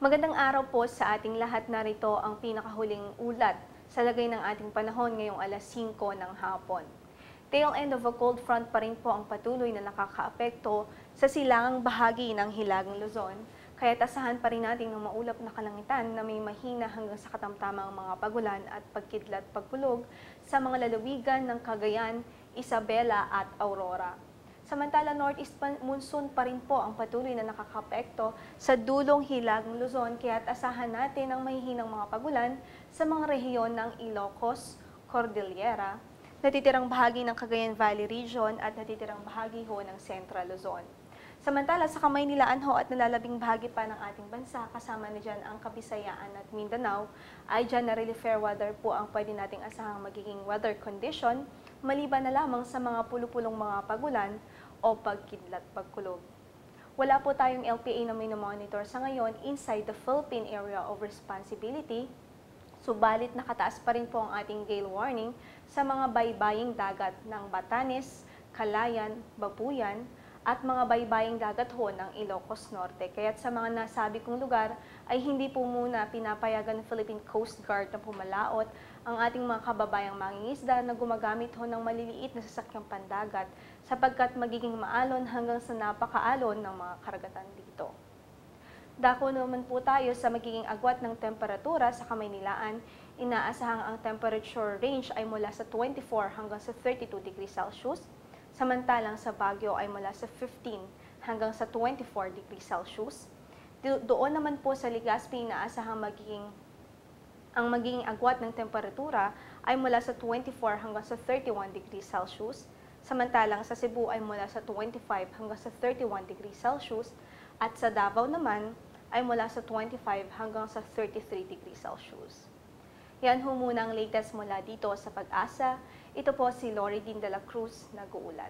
Magandang araw po sa ating lahat. Narito ang pinakahuling ulat sa lagay ng ating panahon ngayong alas 5 ng hapon. Tail end of a cold front pa rin po ang patuloy na nakakaapekto sa silangang bahagi ng Hilagang Luzon. Kaya tasahan pa rin natin ng maulap na kalangitan na may mahina hanggang sa katamtamang mga pagulan at pagkidlat pagkulog sa mga lalawigan ng Cagayan, Isabela at Aurora. Samantala, northeast monsoon pa rin po ang patuloy na nakakapekto sa dulong Hilagang Luzon, kaya asahan natin ang mahihinang mga pagulan sa mga rehiyon ng Ilocos, Cordillera, natitirang bahagi ng Cagayan Valley Region at natitirang bahagi ho ng Central Luzon. Samantala, sa Kamaynilaan ho at nalalabing bahagi pa ng ating bansa, kasama na dyan ang Kabisayaan at Mindanao, ay dyan na really fair weather po ang pwede nating asahang magiging weather condition, maliban na lamang sa mga pulupulong mga pagulan o pagkidlat pagkulog. Wala po tayong LPA na minomonitor sa ngayon inside the Philippine Area of Responsibility, subalit nakataas pa rin po ang ating gale warning sa mga baybaying dagat ng Batanes, Calayan, Babuyan, at mga baybaying dagat ho ng Ilocos Norte. Kaya't sa mga nasabi kong lugar ay hindi po muna pinapayagan ng Philippine Coast Guard na pumalaot ang ating mga kababayang mangingisda na gumagamit ho ng maliliit na sasakyang pandagat sapagkat magiging maalon hanggang sa napakaalon ng mga karagatan dito. Dako naman po tayo sa magiging agwat ng temperatura sa Kamaynilaan. Inaasahang ang temperature range ay mula sa 24 hanggang sa 32 degrees Celsius. Samantalang sa Baguio ay mula sa 15 hanggang sa 24 degrees Celsius. Doon naman po sa Legazpi inaasahang magiging agwat ng temperatura ay mula sa 24 hanggang sa 31 degrees Celsius. Samantalang sa Cebu ay mula sa 25 hanggang sa 31 degrees Celsius. At sa Davao naman ay mula sa 25 hanggang sa 33 degrees Celsius. Yan ho muna ang latest mula dito sa Pag-asa. Ito po si Loridin de la Cruz, nag-uulat.